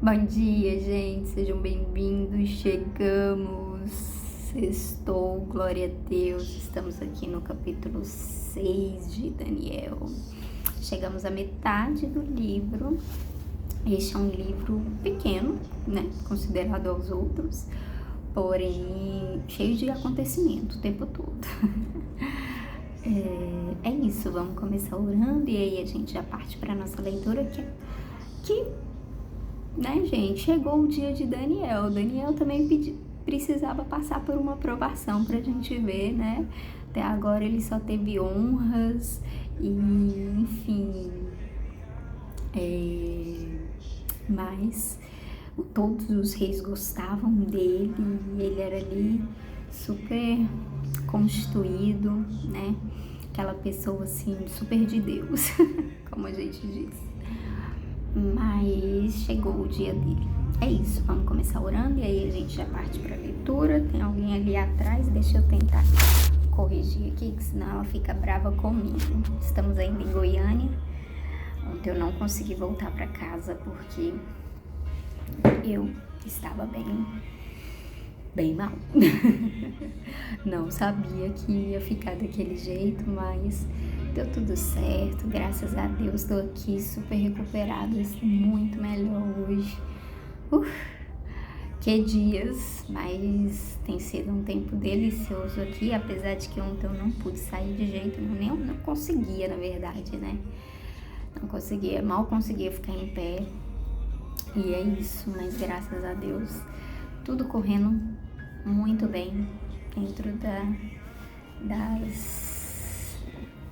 Bom dia, gente, sejam bem-vindos. Chegamos, sextou, glória a Deus. Estamos aqui no capítulo 6 de Daniel. Chegamos à metade do livro. Este é um livro pequeno, né, considerado aos outros, porém cheio de acontecimento o tempo todo. É isso, vamos começar orando e aí a gente já parte para a nossa leitura que né, gente, chegou o dia de Daniel. Daniel também precisava passar por uma provação pra gente ver, né? Até agora ele só teve honras e, enfim, mas todos os reis gostavam dele e ele era ali super constituído, né? Aquela pessoa assim, super de Deus, como a gente diz. Mas chegou o dia dele. É isso, vamos começar orando e aí a gente já parte para a leitura. Tem alguém ali atrás, deixa eu tentar corrigir aqui, que senão ela fica brava comigo. Estamos ainda em Goiânia. Ontem eu não consegui voltar para casa porque eu estava bem mal. Não sabia que ia ficar daquele jeito, mas deu tudo certo, graças a Deus. Estou aqui super recuperada, muito melhor hoje. Que dias, mas tem sido um tempo delicioso aqui, apesar de que ontem eu não pude sair de jeito nenhum, eu não conseguia, na verdade, né? Não conseguia, mal conseguia ficar em pé. E é isso, mas graças a Deus, tudo correndo muito bem dentro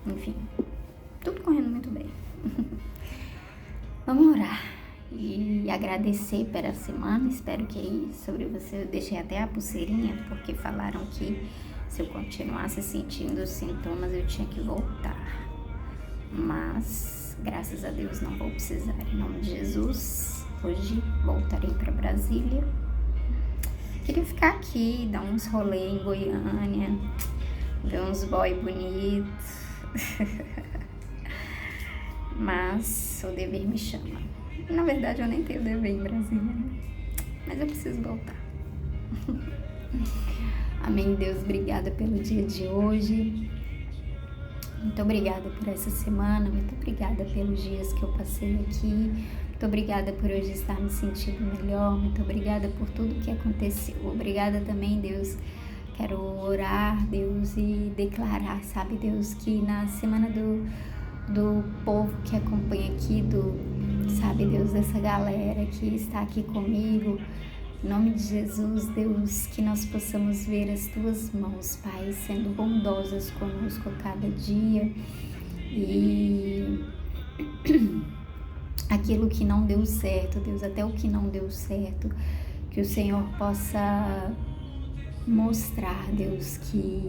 enfim, tudo correndo muito bem. Vamos orar e agradecer pela semana. Espero que sobre você, eu deixei até a pulseirinha, porque falaram que se eu continuasse sentindo os sintomas eu tinha que voltar, mas graças a Deus não vou precisar, em nome de Jesus. Hoje voltarei para Brasília. Queria ficar aqui, dar uns rolê em Goiânia, ver uns boy bonitos, mas o dever me chama. Na verdade eu nem tenho dever em Brasília, né? Mas eu preciso voltar. Amém, Deus, obrigada pelo dia de hoje. Muito obrigada por essa semana, muito obrigada pelos dias que eu passei aqui. Muito obrigada por hoje estar me sentindo melhor, muito obrigada por tudo que aconteceu. Obrigada também, Deus. Quero orar, Deus, e declarar, sabe, Deus, que na semana do povo que acompanha aqui, sabe, Deus, dessa galera que está aqui comigo, em nome de Jesus, Deus, que nós possamos ver as Tuas mãos, Pai, sendo bondosas conosco a cada dia e aquilo que não deu certo, Deus, até o que não deu certo, que o Senhor possa mostrar, Deus, que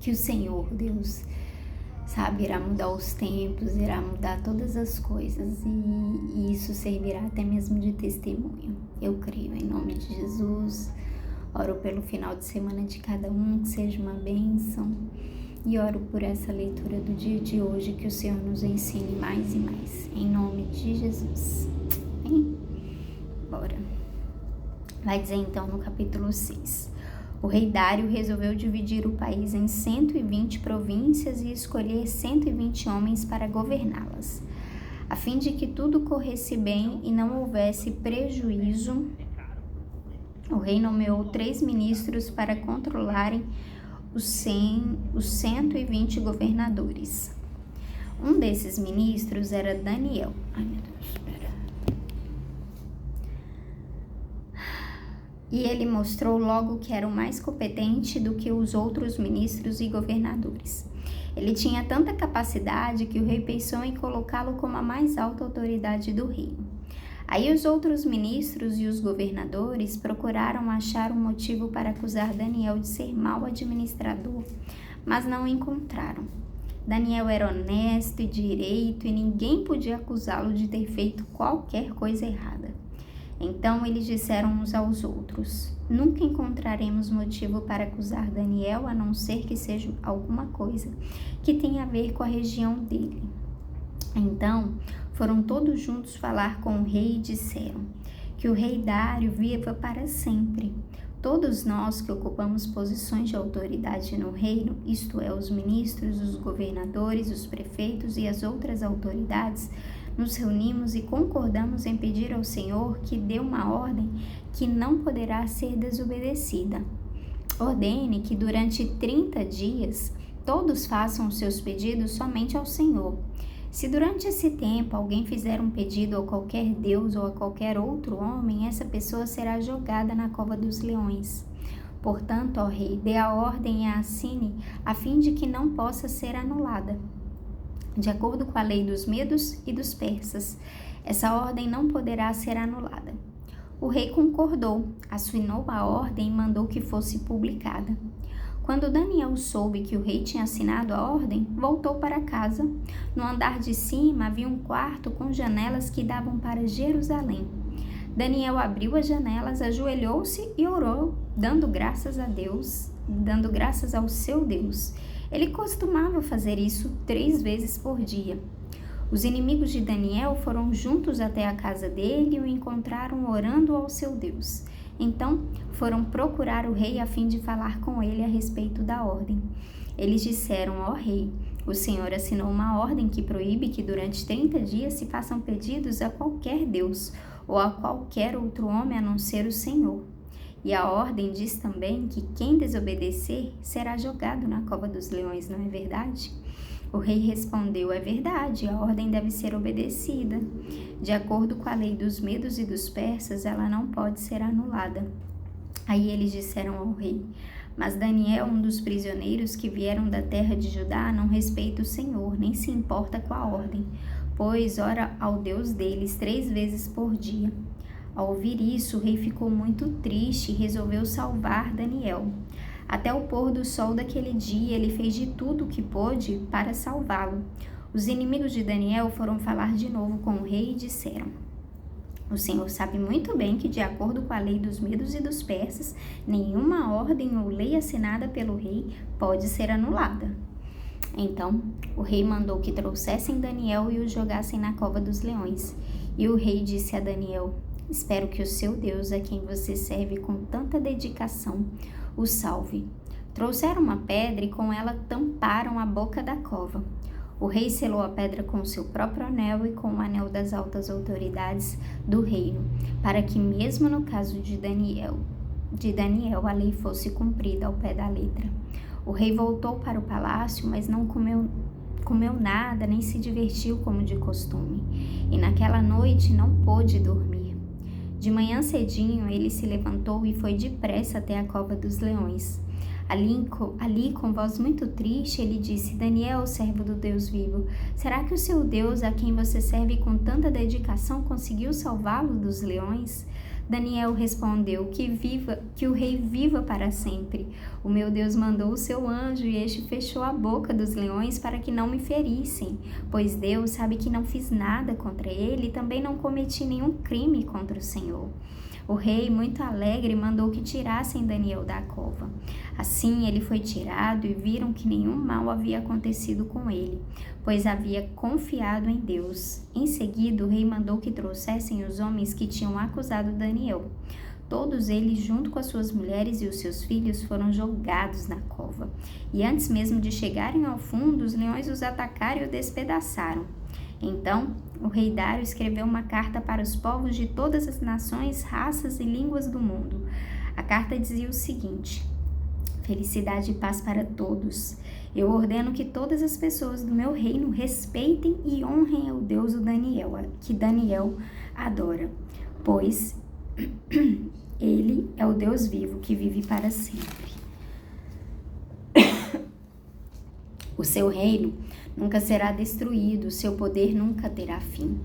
o Senhor, Deus, sabe, irá mudar os tempos, irá mudar todas as coisas e isso servirá até mesmo de testemunho. Eu creio em nome de Jesus. Oro pelo final de semana de cada um, que seja uma bênção. E oro por essa leitura do dia de hoje, que o Senhor nos ensine mais e mais. Em nome de Jesus. Amém? Bora. Vai dizer então no capítulo 6. O rei Dário resolveu dividir o país em 120 províncias e escolher 120 homens para governá-las. A fim de que tudo corresse bem e não houvesse prejuízo, o rei nomeou 3 ministros para controlarem os 120 governadores. Um desses ministros era Daniel. Ai, meu Deus, espera. E ele mostrou logo que era o mais competente do que os outros ministros e governadores. Ele tinha tanta capacidade que o rei pensou em colocá-lo como a mais alta autoridade do reino. Aí os outros ministros e os governadores procuraram achar um motivo para acusar Daniel de ser mau administrador, mas não encontraram. Daniel era honesto e direito e ninguém podia acusá-lo de ter feito qualquer coisa errada. Então eles disseram uns aos outros: nunca encontraremos motivo para acusar Daniel, a não ser que seja alguma coisa que tenha a ver com a região dele. Então foram todos juntos falar com o rei e disseram: que o rei Dário viva para sempre. Todos nós que ocupamos posições de autoridade no reino, isto é, os ministros, os governadores, os prefeitos e as outras autoridades, nos reunimos e concordamos em pedir ao Senhor que dê uma ordem que não poderá ser desobedecida. Ordene que durante 30 dias todos façam os seus pedidos somente ao Senhor. Se durante esse tempo alguém fizer um pedido a qualquer deus ou a qualquer outro homem, essa pessoa será jogada na cova dos leões. Portanto, ó rei, dê a ordem e a assine, a fim de que não possa ser anulada. De acordo com a lei dos medos e dos persas, essa ordem não poderá ser anulada. O rei concordou, assinou a ordem e mandou que fosse publicada. Quando Daniel soube que o rei tinha assinado a ordem, voltou para casa. No andar de cima havia um quarto com janelas que davam para Jerusalém. Daniel abriu as janelas, ajoelhou-se e orou, dando graças a Deus, dando graças ao seu Deus. Ele costumava fazer isso 3 vezes por dia. Os inimigos de Daniel foram juntos até a casa dele e o encontraram orando ao seu Deus. Então, foram procurar o rei a fim de falar com ele a respeito da ordem. Eles disseram ao rei: o Senhor assinou uma ordem que proíbe que durante 30 dias se façam pedidos a qualquer Deus ou a qualquer outro homem a não ser o Senhor. E a ordem diz também que quem desobedecer será jogado na cova dos leões, não é verdade? O rei respondeu: é verdade, a ordem deve ser obedecida. De acordo com a lei dos medos e dos persas, ela não pode ser anulada. Aí eles disseram ao rei: mas Daniel, um dos prisioneiros que vieram da terra de Judá, não respeita o Senhor, nem se importa com a ordem, pois ora ao Deus deles 3 vezes por dia. Ao ouvir isso, o rei ficou muito triste e resolveu salvar Daniel. Até o pôr do sol daquele dia, ele fez de tudo o que pôde para salvá-lo. Os inimigos de Daniel foram falar de novo com o rei e disseram: o Senhor sabe muito bem que, de acordo com a lei dos medos e dos persas, nenhuma ordem ou lei assinada pelo rei pode ser anulada. Então, o rei mandou que trouxessem Daniel e o jogassem na cova dos leões. E o rei disse a Daniel: espero que o seu Deus, a quem você serve com tanta dedicação, o salve. Trouxeram uma pedra e com ela tamparam a boca da cova. O rei selou a pedra com o seu próprio anel e com o anel das altas autoridades do reino, para que mesmo no caso de Daniel, a lei fosse cumprida ao pé da letra. O rei voltou para o palácio, mas não comeu nada, nem se divertiu como de costume, e naquela noite não pôde dormir. De manhã cedinho, ele se levantou e foi depressa até a cova dos leões. Ali, com voz muito triste, ele disse: Daniel, servo do Deus vivo, será que o seu Deus, a quem você serve com tanta dedicação, conseguiu salvá-lo dos leões? Daniel respondeu: que o rei viva para sempre. O meu Deus mandou o seu anjo e este fechou a boca dos leões para que não me ferissem, pois Deus sabe que não fiz nada contra ele e também não cometi nenhum crime contra o Senhor. O rei, muito alegre, mandou que tirassem Daniel da cova. Assim ele foi tirado e viram que nenhum mal havia acontecido com ele, pois havia confiado em Deus. Em seguida, o rei mandou que trouxessem os homens que tinham acusado Daniel. Todos eles, junto com as suas mulheres e os seus filhos, foram jogados na cova. E antes mesmo de chegarem ao fundo, os leões os atacaram e o despedaçaram. Então, o rei Dário escreveu uma carta para os povos de todas as nações, raças e línguas do mundo. A carta dizia o seguinte: felicidade e paz para todos. Eu ordeno que todas as pessoas do meu reino respeitem e honrem ao Deus do Daniel, que Daniel adora, pois ele é o Deus vivo que vive para sempre. O seu reino nunca será destruído, o seu poder nunca terá fim.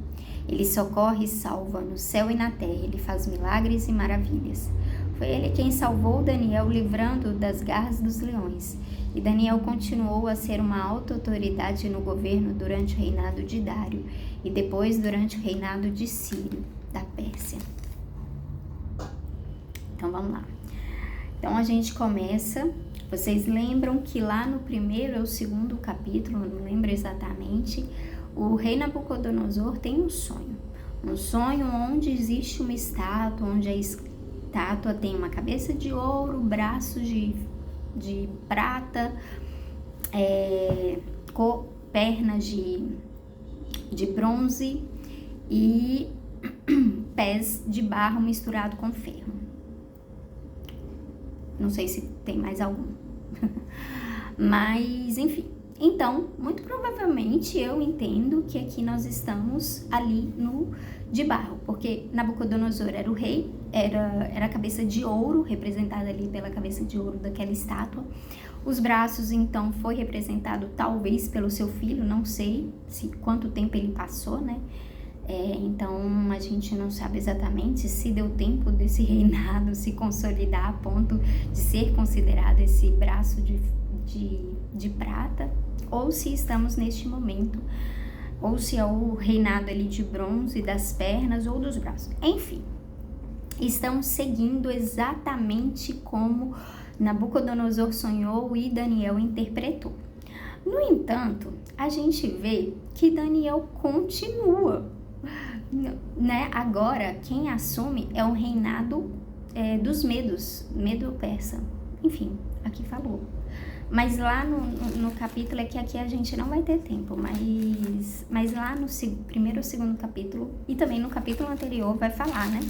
Ele socorre e salva no céu e na terra, ele faz milagres e maravilhas. Foi ele quem salvou Daniel, livrando-o das garras dos leões. E Daniel continuou a ser uma alta autoridade no governo durante o reinado de Dário e depois durante o reinado de Ciro, da Pérsia. Então vamos lá. Então a gente começa. Vocês lembram que lá no 1º ou 2º capítulo, não lembro exatamente, O rei Nabucodonosor tem um sonho onde existe uma estátua, onde a estátua tem uma cabeça de ouro, braços de prata, pernas de bronze e pés de barro misturado com ferro. Não sei se tem mais algum. Mas, enfim. Então, muito provavelmente eu entendo que aqui nós estamos ali de barro, porque Nabucodonosor era o rei, era a cabeça de ouro, representada ali pela cabeça de ouro daquela estátua. Os braços, então, foi representado talvez pelo seu filho, não sei quanto tempo ele passou, né? Então, a gente não sabe exatamente se deu tempo desse reinado se consolidar a ponto de ser considerado esse braço de prata, ou se estamos neste momento, ou se é o reinado ali de bronze das pernas ou dos braços. Enfim, estão seguindo exatamente como Nabucodonosor sonhou e Daniel interpretou. No entanto, a gente vê que Daniel continua, né? Agora, quem assume é o reinado dos Medos, Medo-Persa. Enfim, aqui falou. Mas lá no capítulo, é que aqui a gente não vai ter tempo, mas lá no primeiro ou segundo capítulo, e também no capítulo anterior, vai falar, né?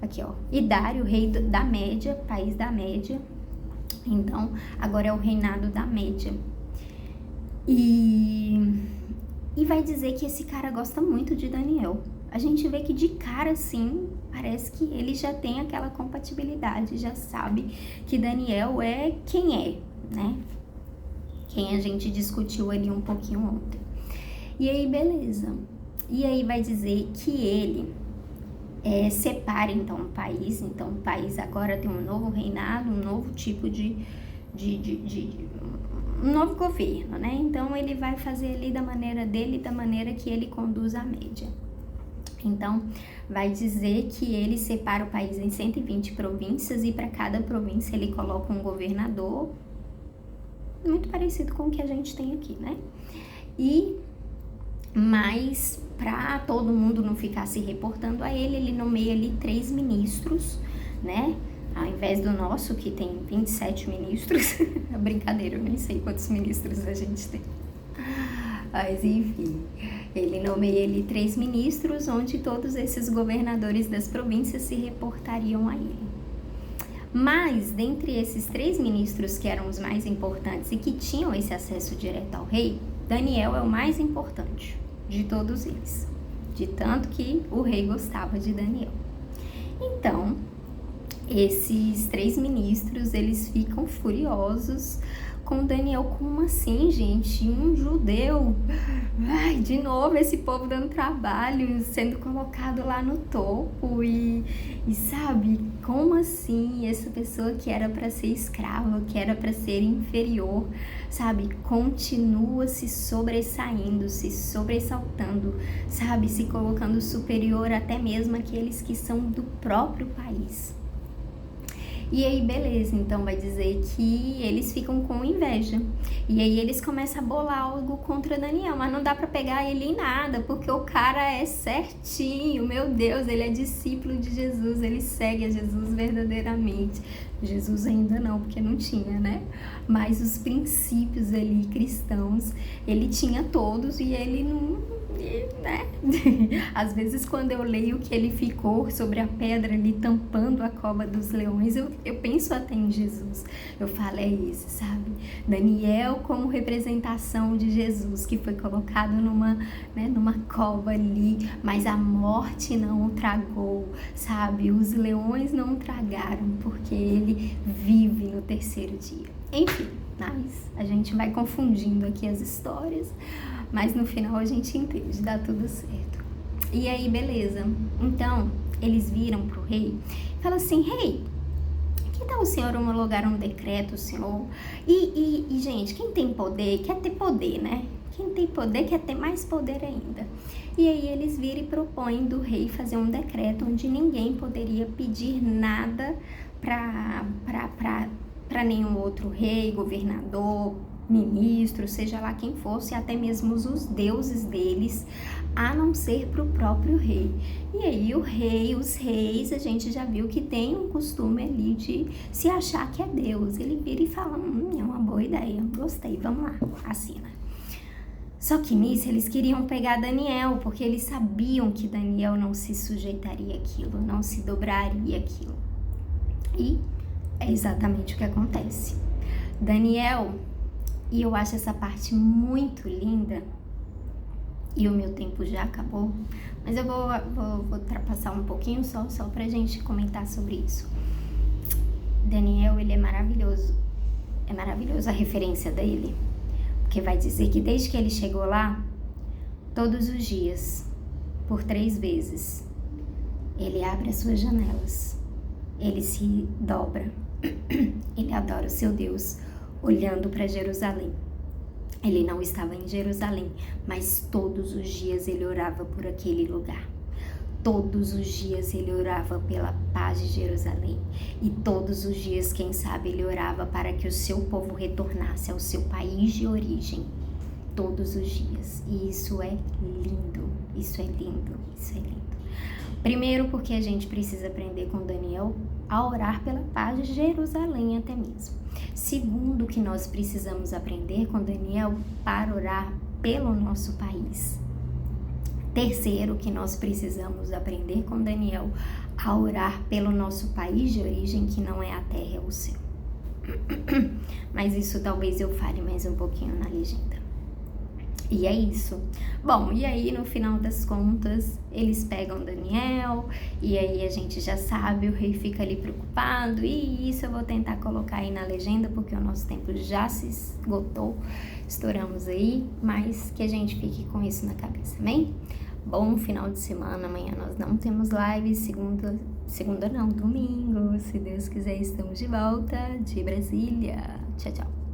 Aqui, ó. E Dário, rei da Média, país da Média. Então, agora é o reinado da Média. E vai dizer que esse cara gosta muito de Daniel. A gente vê que de cara, assim, parece que ele já tem aquela compatibilidade, já sabe que Daniel é quem é, né? Quem a gente discutiu ali um pouquinho ontem. E aí, beleza. E aí vai dizer que ele separa, então, o país. Então, o país agora tem um novo reinado, um novo tipo um novo governo, né? Então, ele vai fazer ali da maneira dele, da maneira que ele conduz a média. Então, vai dizer que ele separa o país em 120 províncias e para cada província ele coloca um governador, muito parecido com o que a gente tem aqui, né? Mas para todo mundo não ficar se reportando a ele, ele nomeia ali 3 ministros, né? Ao invés do nosso, que tem 27 ministros. Brincadeira, eu nem sei quantos ministros a gente tem. Mas enfim, ele nomeia ali 3 ministros, onde todos esses governadores das províncias se reportariam a ele. Mas, dentre esses 3 ministros que eram os mais importantes e que tinham esse acesso direto ao rei, Daniel é o mais importante de todos eles, de tanto que o rei gostava de Daniel. Então, esses 3 ministros, eles ficam furiosos com Daniel. Como assim, gente? Um judeu? Ai, de novo esse povo dando trabalho, sendo colocado lá no topo e sabe, como assim? Essa pessoa que era para ser escrava, que era para ser inferior, sabe, continua se sobressaindo, se sobressaltando, sabe, se colocando superior até mesmo àqueles que são do próprio país. E aí, beleza, então vai dizer que eles ficam com inveja. E aí eles começam a bolar algo contra Daniel, mas não dá pra pegar ele em nada, porque o cara é certinho, meu Deus, ele é discípulo de Jesus, ele segue a Jesus verdadeiramente. Jesus ainda não, porque não tinha, né? Mas os princípios ali cristãos, ele tinha todos e ele não, né? Às vezes quando eu leio que ele ficou sobre a pedra ali tampando a cova dos leões, eu penso até em Jesus. Eu falo, é isso, sabe? Daniel como representação de Jesus, que foi colocado numa cova ali, mas a morte não o tragou, sabe? Os leões não o tragaram, porque ele vive no 3º dia. Enfim, mas a gente vai confundindo aqui as histórias, mas no final a gente entende, dá tudo certo. E aí, beleza. Então, eles viram pro rei e falam assim, rei, que tal o senhor homologar um decreto, senhor? E gente, quem tem poder quer ter poder, né? Quem tem poder quer ter mais poder ainda. E aí eles viram e propõem do rei fazer um decreto onde ninguém poderia pedir nada para nenhum outro rei, governador, ministro, seja lá quem fosse, até mesmo os deuses deles, a não ser para o próprio rei. E aí os reis, a gente já viu que tem um costume ali de se achar que é Deus. Ele vira e fala, é uma boa ideia, gostei, vamos lá, assina. Só que nisso eles queriam pegar Daniel, porque eles sabiam que Daniel não se sujeitaria àquilo, não se dobraria àquilo. E é exatamente o que acontece. Daniel, e eu acho essa parte muito linda, e o meu tempo já acabou, mas eu vou ultrapassar um pouquinho só pra gente comentar sobre isso. Daniel, ele é maravilhoso a referência dele, porque vai dizer que desde que ele chegou lá, todos os dias, por 3 vezes, ele abre as suas janelas, ele se dobra, ele adora o seu Deus, olhando para Jerusalém. Ele não estava em Jerusalém, mas todos os dias ele orava por aquele lugar. Todos os dias ele orava pela paz de Jerusalém. E todos os dias, quem sabe, ele orava para que o seu povo retornasse ao seu país de origem. Todos os dias. E isso é lindo, isso é lindo, isso é lindo. Primeiro, porque a gente precisa aprender com Daniel a orar pela paz de Jerusalém até mesmo. Segundo, que nós precisamos aprender com Daniel para orar pelo nosso país. Terceiro, que nós precisamos aprender com Daniel a orar pelo nosso país de origem, que não é a terra, é o céu. Mas isso talvez eu fale mais um pouquinho na legenda. E é isso. Bom, e aí no final das contas, eles pegam Daniel, e aí a gente já sabe, o rei fica ali preocupado, e isso eu vou tentar colocar aí na legenda, porque o nosso tempo já se esgotou, estouramos aí, mas que a gente fique com isso na cabeça, amém? Bom final de semana, amanhã nós não temos live, segunda não, domingo, se Deus quiser estamos de volta de Brasília. Tchau, tchau.